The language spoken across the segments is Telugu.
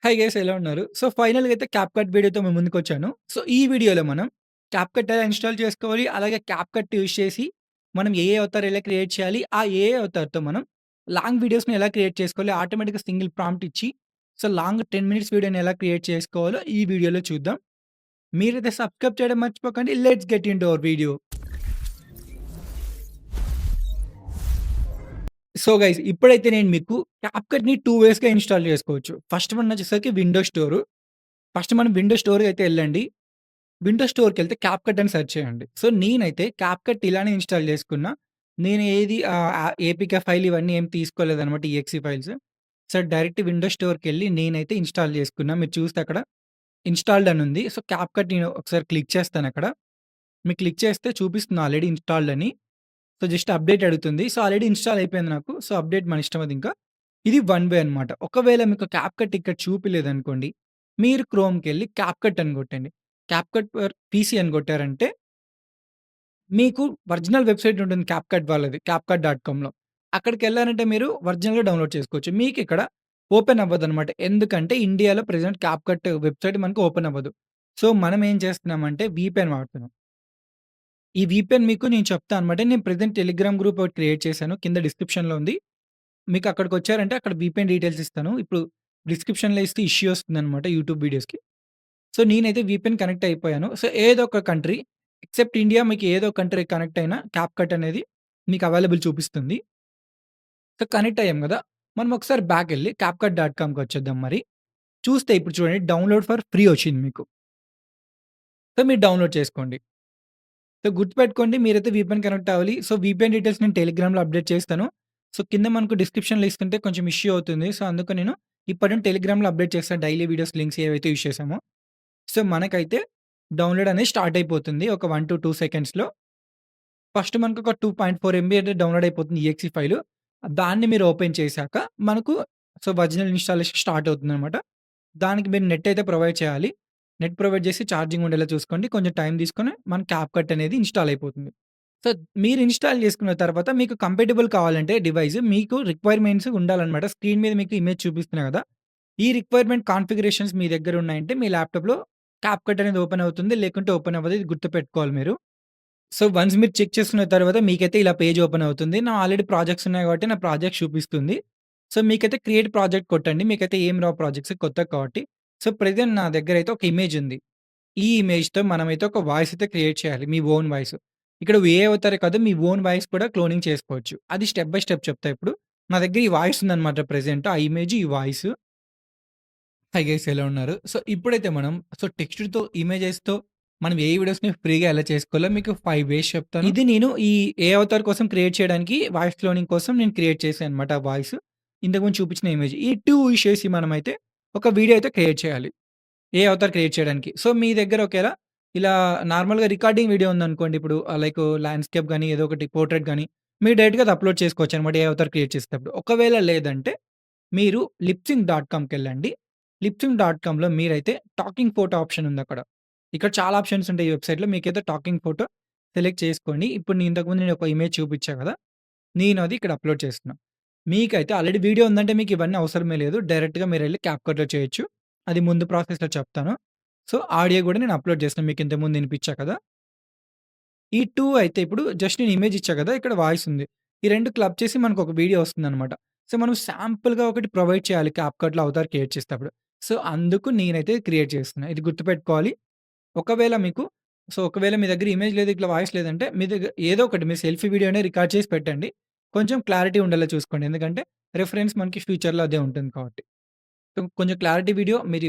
హాయ్ గైస్ ఎలా ఉన్నారు? సో, ఫైనల్‌గా అయితే క్యాప్‌కట్ వీడియోతో మీ ముందుకొచ్చాను. సో, ఈ వీడియోలో మనం క్యాప్‌కట్ ఎలా ఇన్‌స్టాల్ చేసుకోవాలి, అలాగే క్యాప్‌కట్ యూజ్ చేసి మనం ఏఐ అవతార్ ఎలా క్రియేట్ చేయాలి, ఆ ఏఐ అవతార్‌తో మనం లాంగ్ వీడియోస్‌ని ఎలా క్రియేట్ చేసుకోవాలి, ఆటోమేటిక్‌గా సింగిల్ ప్రాంప్ట్ ఇచ్చి సో, లాంగ్ 10 మినిట్స్ వీడియోని ఎలా క్రియేట్ చేసుకోవాలో ఈ వీడియోలో చూద్దాం. మీరైతే సబ్స్క్రైబ్ చేయడం మర్చిపోకండి. Let's get into our video. So, guys ఇప్పుడైతే నేను మీకు క్యాప్‌కట్‌ని 2 వేస్‌గా ఇన్‌స్టాల్ చేసుకోవచ్చు. ఫస్ట్ వన్ వచ్చేసరికి విండోస్ స్టోర్. ఫస్ట్ మనం విండోస్ స్టోర్‌కి అయితే ఎళ్ళండి. విండోస్ స్టోర్‌కెళ్తే క్యాప్‌కట్ అని సెర్చ్ చేయండి. సో, నేనైతే క్యాప్‌కట్ ఇలానే ఇన్‌స్టాల్ చేసుకున్నా. నేను ఏది ఏపీకే ఫైల్ ఇవన్నీ ఏమి తీసుకోలేదనమాట EXE files. So, direct Windows స్టోర్‌కెళ్ళి నేనైతే ఇన్‌స్టాల్ చేసుకున్నా. మీరు చూస్తే అక్కడ ఇన్‌స్టాల్డ్ అని ఉంది. సో, క్యాప్‌కట్ నేను ఒకసారి క్లిక్ చేస్తానక్కడ. మీకు క్లిక్ చేస్తే చూపిస్తుంది ఆల్రెడీ ఇన్‌స్టాల్డ్ అని. సో, జస్ట్ అప్డేట్ అడుగుతుంది. సో, ఆల్రెడీ ఇన్‌స్టాల్ అయిపోయింది నాకు. సో, అప్డేట్ మన ఇష్టం అది ఇంకా. ఇది వన్ వే అనమాట. ఒకవేళ మీకు క్యాప్‌కట్ ఇక్కడ చూపియలేదనుకోండి, మీరు క్రోమ్‌కెళ్ళి క్యాప్‌కట్ అని కొట్టండి. క్యాప్‌కట్ ఫర్ పీసీ అని కొట్టారంటే మీకు ఒరిజినల్ వెబ్‌సైట్ ఉంటుంది క్యాప్‌కట్ వాళ్ళది. క్యాప్‌కట్ డాట్ కామ్‌లో. అక్కడికెళ్లారంటే మీరు ఒరిజినల్‌గా డౌన్‌లోడ్ చేసుకోవచ్చు. మీకిక్కడ ఓపెన్ అవ్వదనమాట. ఎందుకంటే ఇండియాలో ప్రెజెంట్ క్యాప్‌కట్ వెబ్‌సైట్ మనకు ఓపెన్ అవ్వదు. సో, మనం ఏం చేస్తున్నామంటే వీపీఎన్ వాడుతున్నాం. ఈ వీపీఎన్ మీకు నేను చెప్తా అనమాట. నేను ప్రెజెంట్ టెలిగ్రామ్ గ్రూప్ ఒకటి క్రియేట్ చేశాను. కింద డిస్క్రిప్షన్‌లో ఉంది. మీకు అక్కడికొచ్చారంటే అక్కడ వీపీఎన్ డీటెయిల్స్ ఇస్తాను. ఇప్పుడు డిస్క్రిప్షన్‌లో ఇస్తే ఇష్యూ వస్తుందనమాట యూట్యూబ్ వీడియోస్‌కి. సో, నేనైతే వీపీఎన్ కనెక్ట్ అయిపోయాను. సో, ఏదో ఒక కంట్రీ ఎక్సెప్ట్ ఇండియా మీకు ఏదో కంట్రీ కనెక్ట్ అయినా క్యాప్‌కట్ అనేది మీకు అవైలబుల్ చూపిస్తుంది. సో, కనెక్ట్ అయ్యాం గదా! మనం ఒకసారి బ్యాకెళ్ళి క్యాప్‌కట్ డాట్ కామ్‌కి వచ్చేద్దాం మరి. చూస్తే ఇప్పుడు చూడండి డౌన్‌లోడ్ ఫర్ ఫ్రీ వచ్చింది మీకు. సో, మీరు డౌన్‌లోడ్ చేసుకోండి. సో, గుర్తుపెట్టుకోండి మీరైతే వీపీఎన్ కనెక్ట్ అవ్వాలి. సో, వీపీఎన్ డీటెయిల్స్ నేను టెలిగ్రామ్‌లో అప్డేట్ చేస్తాను. సో, కింద మనకు డిస్క్రిప్షన్‌లో ఇస్తుంటే కొంచెం ఇష్యూ అవుతుంది. సో, అందుకు నేను ఇప్పటి నుండి టెలిగ్రామ్‌లో అప్డేట్ చేస్తాను డైలీ వీడియోస్ లింక్స్ ఏవైతే యూజ్ చేసామో. సో, మనకైతే డౌన్‌లోడ్ అనేది స్టార్ట్ అయిపోతుంది. ఒక 1-2 సెకండ్స్‌లో. ఫస్ట్ మనకొక 2.4 ఎంబీ అయితే డౌన్‌లోడ్ అయిపోతుంది ఈఎక్సీ ఫైలు. దాన్ని మీరు ఓపెన్ చేశాక మనకు సో, ఒరిజినల్ ఇన్‌స్టాలేషన్ స్టార్ట్ అవుతుందనమాట. దానికి మీరు నెట్ అయితే ప్రొవైడ్ చేయాలి. నెట్ ప్రొవైడ్ చేసి ఛార్జింగ్ ఉండేలా చూసుకోండి. కొంచెం టైం తీసుకొని మన క్యాప్‌కట్ అనేది ఇన్‌స్టాల్ అయిపోతుంది. సో, మీరు ఇన్‌స్టాల్ చేసుకున్న తర్వాత మీకు కంపాటిబుల్ కావాలంటే డివైస్ మీకు రిక్వైర్మెంట్స్ ఉండాలనమాట. స్క్రీన్ మీద మీకు ఇమేజ్ చూపిస్తున్నా గదా! ఈ రిక్వైర్మెంట్ కాన్ఫిగరేషన్స్ మీ దగ్గర ఉన్నాయంటే మీ ల్యాప్‌టాప్‌లో క్యాప్‌కట్ అనేది ఓపెన్ అవుతుంది. లేకుంటే ఓపెన్ అవ్వదు. ఇది గుర్తుపెట్టుకోవాలి మీరు. సో, వన్స్ మీరు చెక్ చేసుకున్న తర్వాత మీకైతే ఇలా పేజ్ ఓపెన్ అవుతుంది. నా ఆల్రెడీ ప్రాజెక్ట్స్ ఉన్నాయి కాబట్టి నా ప్రాజెక్ట్ చూపిస్తుంది. సో, మీకైతే క్రియేట్ ప్రాజెక్ట్ కొట్టండి. మీకైతే ఏం రావు ప్రాజెక్ట్స్ కొత్తవి కాబట్టి. సో, ప్రెజెంట్ నా దగ్గరైతే ఒక ఇమేజ్ ఉంది. ఈ ఇమేజ్‌తో మనమైతే ఒక వాయిస్ అయితే క్రియేట్ చేయాలి. మీ ఓన్ వాయిస్. ఇక్కడ ఏఐ అవుతారే కాదు మీ ఓన్ వాయిస్ కూడా క్లోనింగ్ చేసుకోవచ్చు. అది స్టెప్ బై స్టెప్ చెప్తా ఇప్పుడు. నా దగ్గర ఈ వాయిస్ ఉందన్నమాట ప్రెజెంట్. ఆ ఇమేజ్, ఈ వాయిస్. హాయ్ గైస్ ఎలా ఉన్నారు? సో, ఇప్పుడైతే మనం టెక్స్ట్‌తో, ఇమేజెస్‌తో మనం ఏ వీడియోస్‌ని ఫ్రీగా ఎలా చేసుకోవాలో మీకు 5 వేస్ చెప్తాను. ఇది నేను ఈ ఏ అవతార్ కోసం క్రియేట్ చేయడానికి వాయిస్ క్లోనింగ్ కోసం నేను క్రియేట్ చేశాను అనమాట ఆ వాయిస్. ఇంతకుముందు చూపించిన ఇమేజ్. ఈ 2 యూజ్ చేసి మనమైతే ఒక వీడియో అయితే క్రియేట్ చేయాలి. ఏ అవతార్ క్రియేట్ చేయడానికి. సో, మీ దగ్గర ఒకేళ ఇలా నార్మల్‌గా రికార్డింగ్ వీడియో ఉందనుకోండి ఇప్పుడు లైక్ ల్యాండ్‌స్కేప్ గాని, ఏదో ఒకటి పోర్ట్రెయిట్ గాని, మీరు డైరెక్ట్‌గా అది అప్‌లోడ్ చేసుకోవచ్చనమాట ఏ అవతార్ క్రియేట్ చేసేటప్పుడు. ఒకవేళ లేదంటే మీరు లిప్సింక్ డాట్ కామ్‌కెళ్ళండి. లిప్సింక్ డాట్ కామ్‌లో మీరైతే టాకింగ్ ఫోటో ఆప్షన్ ఉందక్కడ. ఇక్కడ చాలా ఆప్షన్స్ ఉంటాయి ఈ వెబ్‌సైట్‌లో. మీకైతే టాకింగ్ ఫోటో సెలెక్ట్ చేసుకోండి. ఇప్పుడు ఇంతకుముందు నేను ఒక ఇమేజ్ చూపించా కదా! నేను అది ఇక్కడ అప్‌లోడ్ చేస్తున్నా. మీకైతే ఆల్రెడీ వీడియో ఉందంటే మీకు ఇవన్నీ అవసరమే లేదు. డైరెక్ట్‌గా మీరెళ్లి క్యాప్‌కట్‌లో చేయొచ్చు. అది ముందు ప్రాసెస్‌లో చెప్తాను. సో, ఆడియో గూడా నేను అప్‌లోడ్ చేస్తున్నా. మీకు ఇంతకుముందు ఇనిపించా కదా! ఈ 2 అయితే ఇప్పుడు జస్ట్ నేను ఇమేజ్ ఇచ్చా కదా! ఇక్కడ వాయిస్ ఉంది. ఈ 2 క్లబ్ చేసి మనకొక వీడియో వస్తుందనమాట. సో, మనం శాంపుల్‌గా ఒకటి ప్రొవైడ్ చేయాలి క్యాప్‌కట్‌లో అవతార్ క్రియేట్ చేసేటప్పుడు. సో, అందుకు నేనైతే క్రియేట్ చేస్తున్నా. ఇది గుర్తుపెట్టుకోవాలి. ఒకవేళ మీకు ఒకవేళ మీ దగ్గర ఇమేజ్ లేదు, ఇట్లా వాయిస్ లేదంటే మీ దగ్గర ఏదో ఒకటి మీ సెల్ఫీ వీడియోనే రికార్డ్ చేసి పెట్టండి. కొంచెం క్లారిటీ ఉండేలా చూసుకోండి. ఎందుకంటే రిఫరెన్స్ మనకి ఫ్యూచర్‌లో అదే ఉంటుంది కాబట్టి. సో, కొంచెం క్లారిటీ వీడియో మీరు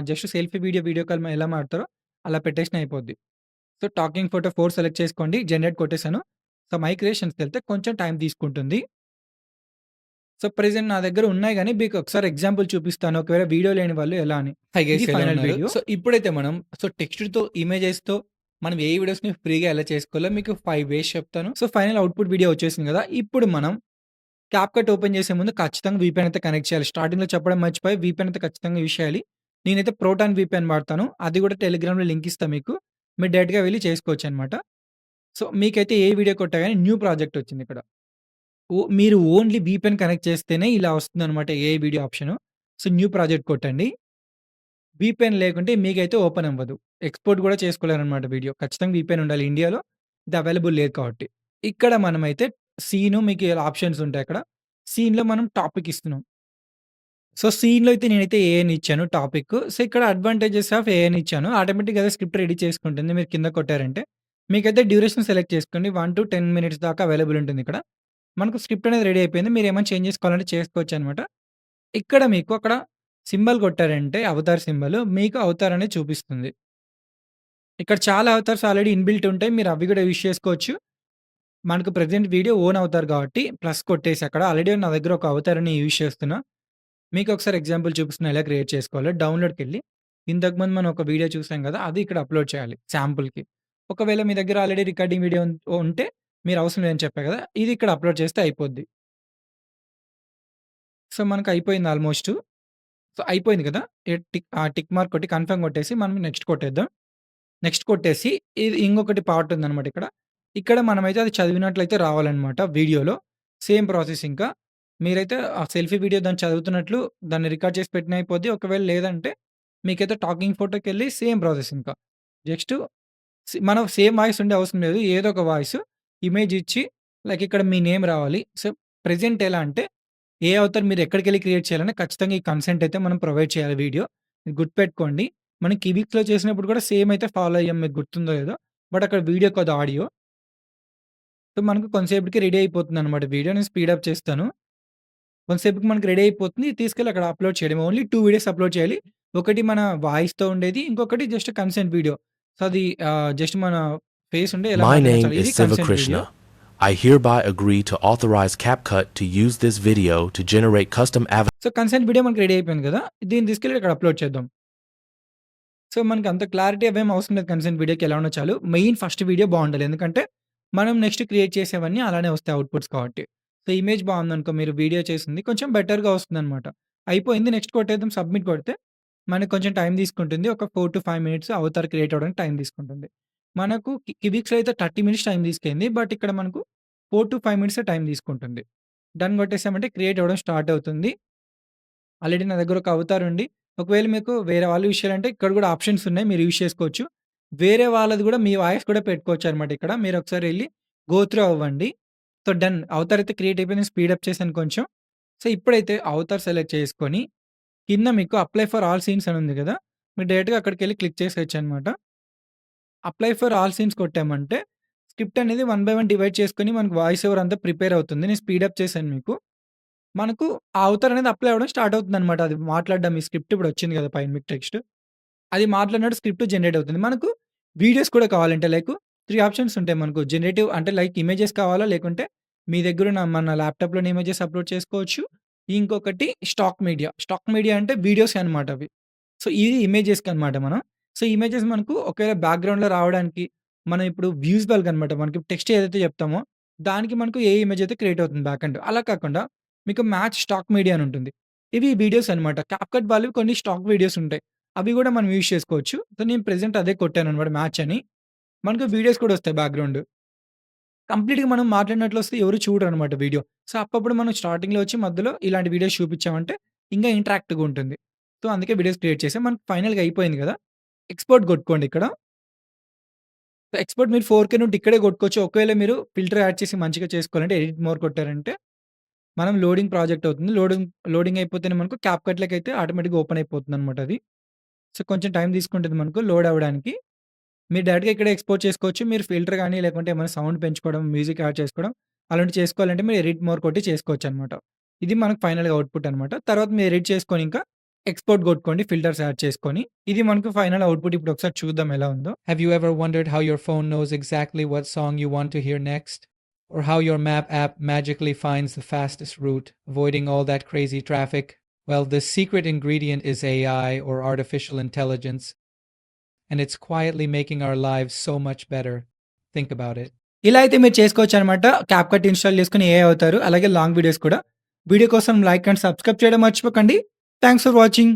just selfie video, video call ఎలా మాడతారో అలా పెట్టేసినా అయిపోద్ది. సో, టాకింగ్ ఫోటో 4 సెలెక్ట్ చేసుకోండి. జనరేట్ కొట్టేసాను. సో, మై క్రియేషన్స్‌కెళ్తే కొంచెం టైం తీసుకుంటుంది. సో, ప్రెజెంట్ నా దగ్గర ఉన్నాయి గానీ, మీకు ఒకసారి ఎగ్జాంపుల్ చూపిస్తాను. ఒకవేళ వీడియో లేని వాళ్ళు ఎలా అని. హాయ్ గైస్ ఇది ఎలా ఫైనల్ ఉన్నారు? వీడియో. సో, ఇప్పుడైతే మనం టెక్స్ట్‌తో, ఇమేజెస్‌తో మనం ఏ వీడియోస్‌ని ఫ్రీగా ఎలా చేసుకోవాలో మీకు 5 వేస్ చెప్తాను. సో, ఫైనల్ ఔట్‌పుట్ వీడియో వచ్చేసింది గదా! ఇప్పుడు మనం క్యాప్‌కట్ ఓపెన్ చేసే ముందు ఖచ్చితంగా వీపీఎన్ అయితే కనెక్ట్ చేయాలి. స్టార్టింగ్‌లో చెప్పడం మర్చిపోయి వీపీఎన్ అయితే ఖచ్చితంగా యూజ్ చేయాలి. నేనైతే ప్రోటాన్ వీపీఎన్ వాడతాను. అది గూడా టెలిగ్రామ్‌లో లింక్ ఇస్తా మీకు. మీరు డైరెక్ట్‌గా వెళ్లి చేసుకోవచ్చనమాట. సో, మీకైతే ఏ వీడియో కొట్టా గాని న్యూ ప్రాజెక్ట్ వచ్చిందిక్కడ. మీరు ఓన్లీ వీపీఎన్ కనెక్ట్ చేస్తేనే ఇలా వస్తుందనమాట AI video option. So, new project కొట్టండి. వీపీఎన్ లేకుంటే మీకైతే ఓపెన్ అవ్వదు. ఎక్స్‌పోర్ట్ గూడా చేసుకోలేరనమాట వీడియో. ఖచ్చితంగా వీపీఎన్ ఉండాలి. ఇండియాలో ఇది అవైలబుల్ లేదు కాబట్టి. ఇక్కడ మనమైతే సీను మీకు ఇలా ఆప్షన్స్ ఉంటాయక్కడ. సీన్‌లో మనం టాపిక్ ఇస్తున్నాం. సో, సీన్‌లో అయితే నేనైతే ఏఐని ఇచ్చాను టాపిక్. సో, ఇక్కడ అడ్వాంటేజెస్ ఆఫ్ ఏఐని ఇచ్చాను. ఆటోమేటిక్‌గా అదే స్క్రిప్ట్ రెడీ చేసుకుంటుంది. మీరు కింద కొట్టారంటే. మీకైతే డ్యూరేషన్ సెలెక్ట్ చేసుకోండి. 1-10 మినిట్స్ దాకా అవైలబుల్ ఉంటుందిక్కడ. మనకు స్క్రిప్ట్ అనేది రెడీ అయిపోయింది. మీరేమైనా చేంజ్ చేసుకోవాలంటే చేసుకోవచ్చనమాట. ఇక్కడ మీకు అక్కడ సింబల్ కొట్టారంటే అవతార్ సింబల్ మీకు అవతార్ అనేది చూపిస్తుంది. ఇక్కడ చాలా అవతార్స్ ఆల్రెడీ ఇన్‌బిల్ట్ ఉంటాయి. మీరు అవి కూడా యూజ్ చేసుకోవచ్చు. మనకు ప్రెజెంట్ వీడియో ఓన్ అవతార్ కాబట్టి ప్లస్ కొట్టేసి అక్కడ ఆల్రెడీ నా దగ్గర ఒక అవతార్‌ని యూజ్ చేస్తున్నా. మీకొకసారి ఎగ్జాంపుల్ చూపిస్తున్నా ఎలా క్రియేట్ చేసుకోవాలో. డౌన్‌లోడ్‌కెళ్ళి ఇంతకుముందు మనం ఒక వీడియో చూసాం గదా! అది ఇక్కడ అప్‌లోడ్ చేయాలి శాంపుల్‌కి. ఒకవేళ మీ దగ్గర ఆల్రెడీ రికార్డింగ్ వీడియో ఉంటే మీరు అవసరం లేదని చెప్పా గదా! ఇది ఇక్కడ అప్‌లోడ్ చేస్తే అయిపోద్ది. సో, మనకు అయిపోయింది ఆల్‌మోస్ట్. సో, అయిపోయింది కదా! టిక్ మార్క్ కొట్టి కన్ఫర్మ్ కొట్టేసి మనం నెక్స్ట్ కొట్టేద్దాం. నెక్స్ట్ కొట్టేసి ఇది ఇంకొకటి పార్ట్ ఉందనమాట ఇక్కడ. ఇక్కడ మనమైతే అది చదివినట్లయితే రావాలనమాట వీడియోలో. సేమ్ ప్రాసెస్ ఇంకా. మీరైతే ఆ సెల్ఫీ వీడియో దాన్ని చదువుతున్నట్లు దాన్ని రికార్డ్ చేసి పెట్టిన అయిపోద్ది. ఒకవేళ లేదంటే మీకైతే టాకింగ్ ఫోటోకెళ్ళి సేమ్ ప్రాసెస్ ఇంకా. జస్ట్ మనం సేమ్ వాయిస్ ఉండే అవసరం లేదు. ఏదో ఒక వాయిస్ ఇమేజ్ ఇచ్చి లైక్ ఇక్కడ మీ నేమ్ రావాలి. సో, ప్రెజెంట్ ఎలా అంటే ఏ అవతార్ మీరు ఎక్కడికెళ్ళి క్రియేట్ చేయాలన్నా ఖచ్చితంగా ఈ కన్సెంట్ అయితే మనం ప్రొవైడ్ చేయాలి వీడియో. ఇది గుర్తుపెట్టుకోండి. మనం కివిక్స్‌లో చేసినప్పుడు కూడా సేమ్ అయితే ఫాలో అయ్యాం. మీకు గుర్తుందో లేదో. బట్ అక్కడ వీడియో కాదు ఆడియో. సో, మనకు కొంతసేపటికి రెడీ అయిపోతుందనమాట వీడియో. నేను స్పీడప్ చేస్తాను. కొంతసేపటికి మనకి రెడీ అయిపోతుంది. తీసుకెళ్ళి అక్కడ అప్‌లోడ్ చేయడమే. ఓన్లీ 2 వీడియోస్ అప్‌లోడ్ చేయాలి. ఒకటి మన వాయిస్‌తో ఉండేది. ఇంకొకటి జస్ట్ కన్సెంట్ వీడియో. సో, అది జస్ట్ మన ఫేస్ ఉండి ఎలా My మాట్లాడినా name చాలు. is ఇది Siva consent video. Krishna. I hereby agree to authorize CapCut to use this video to generate custom avatars. So, consent video మనకి రెడీ అయిపోయింది కదా! దీన్ని తీసుకెళ్ళి ఇక్కడ అప్‌లోడ్ చేద్దాం. సో, మనకి అంత క్లారిటీ అవేం అవసరం లేదు కన్సెంట్ వీడియోకి ఎలా ఉన్నా చాలు. మెయిన్ ఫస్ట్ వీడియో బావుండాలి. ఎందుకంటే, మనం నెక్స్ట్ క్రియేట్ చేసేవన్నీ అలానే వస్తాయి అవుట్‌పుట్స్ కాబట్టి. సో, ఇమేజ్ బావుందనుకో మీరు వీడియో చేసింది కొంచెం బెటర్‌గా వస్తుందనమాట. అయిపోయింది నెక్స్ట్ కొట్టేద్దాం సబ్మిట్ కొడితే, మనకు కొంచెం టైం తీసుకుంటుంది. ఒక 4-5 మినిట్స్ అవతార్ క్రియేట్ అవ్వడానికి టైం తీసుకుంటుంది. మనకు కివిక్స్‌లో అయితే 30 మినిట్స్ టైం తీసుకుంది. బట్ ఇక్కడ మనకు 4-5 మినిట్సే టైం తీసుకుంటుంది. డన్ కొట్టేసామంటే క్రియేట్ అవ్వడం స్టార్ట్ అవుతుంది. ఆల్రెడీ నా దగ్గర ఒక అవతార్ ఉంది. ఒకవేళ మీకు వేరే వాళ్ళు యూజ్ చేయాలంటే ఇక్కడ కూడా ఆప్షన్స్ ఉన్నాయి. మీరు యూజ్ చేసుకోవచ్చు. వేరే వాళ్ళది కూడా మీ వాయిస్ కూడా పెట్టుకోవచ్చనమాట ఇక్కడ. మీరొకసారి ఎళ్లి గో త్రూ అవ్వండి. సో, డన్ అవతార్ అయితే క్రియేట్ అయిపోయింది. స్పీడప్ చేశాను కొంచెం. సో, ఇప్పుడైతే అవతార్ సెలెక్ట్ చేసుకొని కింద మీకు అప్లై ఫర్ ఆల్ సీన్స్ అని ఉంది కదా! మీరు డైరెక్ట్‌గా అక్కడికెళ్లి క్లిక్ చేసేయొచ్చనమాట. అప్లై ఫర్ ఆల్ సీన్స్ కొట్టామంటే స్క్రిప్ట్ అనేది వన్ బై వన్ డివైడ్ చేసుకొని మనకు వాయిస్ ఓవర్ అంతా ప్రిపేర్ అవుతుంది. నేను స్పీడప్ చేశాను మీకు. మనకు ఆ అవతార్ అనేది అప్లై అవ్వడం స్టార్ట్ అవుతుందనమాట. అది మాట్లాడడం ఈ స్క్రిప్ట్ ఇప్పుడు వచ్చింది కదా! పైన మీకు టెక్స్ట్. అది మాట్లాడినట్టు స్క్రిప్ట్ జనరేట్ అవుతుంది. మనకు వీడియోస్ కూడా కావాలంటే లైక్ 3 ఆప్షన్స్ ఉంటాయి మనకు. జనరేటివ్ అంటే లైక్ ఇమేజెస్ కావాలా? లేకుంటే మీ దగ్గరున్న మన ల్యాప్‌టాప్‌లోని ఇమేజెస్ అప్‌లోడ్ చేసుకోవచ్చు. ఇంకొకటి స్టాక్ మీడియా. స్టాక్ మీడియా అంటే వీడియోసే అనమాట అవి. సో, ఇది ఇమేజెస్‌కనమాట మనం. సో, ఇమేజెస్ మనకు ఒకవేళ బ్యాక్‌గ్రౌండ్‌లో రావడానికి మనం ఇప్పుడు విజువల్‌గనమాట. మనకి టెక్స్ట్ ఏదైతే చెప్తామో దానికి మనకు ఏ ఇమేజ్ అయితే క్రియేట్ అవుతుంది బ్యాకెండ్. అలా కాకుండా మీకు మ్యాచ్ స్టాక్ మీడియా అని ఉంటుంది. ఇవి వీడియోస్ అనమాట. క్యాప్‌కట్ వాళ్ళవి కొన్ని స్టాక్ వీడియోస్ ఉంటాయి. అవి గూడా మనం యూజ్ చేసుకోవచ్చు. సో, నేను ప్రెజెంట్ అదే కొట్టాననమాట మ్యాచ్ అని. మనకు వీడియోస్ కూడా వస్తాయి బ్యాక్‌గ్రౌండ్. కంప్లీట్‌గా మనం మాట్లాడినట్లొస్తే ఎవరు చూడరనమాట వీడియో. సో, అప్పుడప్పుడు మనం స్టార్టింగ్‌లో వచ్చి మధ్యలో ఇలాంటి వీడియోస్ చూపించామంటే ఇంకా ఇంటరాక్టివ్‌గా ఉంటుంది. సో, అందుకే వీడియోస్ క్రియేట్ చేసాం. మనకు ఫైనల్‌గా అయిపోయింది గదా! ఎక్స్‌పోర్ట్ కొట్టుకోండి ఇక్కడ. ఎక్స్‌పోర్ట్ మీరు 4కే నుండి ఇక్కడే కొట్టుకోవచ్చు. ఒకవేళ మీరు ఫిల్టర్ యాడ్ చేసి మంచిగా చేసుకోవాలంటే ఎడిట్ మోర్ కొట్టారంటే మనం లోడింగ్ ప్రాజెక్ట్ అవుతుంది. లోడింగ్ అయిపోతేనే మనకు క్యాప్‌కట్‌లోకైతే ఆటోమేటిక్‌గా ఓపెన్ అయిపోతుందనమాట అది. సో, కొంచెం టైం తీసుకుంటది మనకు లోడ్ అవ్వడానికి. మీరు డైరెక్ట్‌గా ఇక్కడే ఎక్స్‌పోర్ట్ చేసుకోవచ్చు. మీరు ఫిల్టర్ గాని, లేకుంటే ఏమైనా సౌండ్ పెంచుకోవడం, మ్యూజిక్ యాడ్ చేసుకోవడం అలాంటివి చేసుకోవాలంటే మీరు ఎడిట్ మోర్ కొట్టి చేసుకోవచ్చనమాట. ఇది మనకు ఫైనల్‌గా అవుట్‌పుట్ అనమాట. తర్వాత మీరు ఎడిట్ చేసుకొని ఇంకా ఎక్స్‌పోర్ట్ కొట్టుకోండి ఫిల్టర్స్ యాడ్ చేసుకొని. ఇది మనకు ఫైనల్ అవుట్‌పుట్ ఇప్పుడు ఒకసారి చూద్దాం ఎలా ఉందో. Have you ever wondered how your phone knows exactly what song you want to hear next? Or how your map app magically finds the fastest route, avoiding all that crazy traffic? Well, the secret ingredient is AI, or artificial intelligence, and it's quietly making our lives so much better. Think about it. ఇలా అయితే మీరు చేసుకోవచ్చనమాట. క్యాప్‌కట్ ఇన్‌స్టాల్ చేసుకొని ఏఐ అవుతారు. అలాగే లాంగ్ వీడియోస్ కూడా. వీడియో కోసం లైక్ అండ్ సబ్స్క్రైబ్ చేయడం మర్చిపోకండి. Thanks for watching.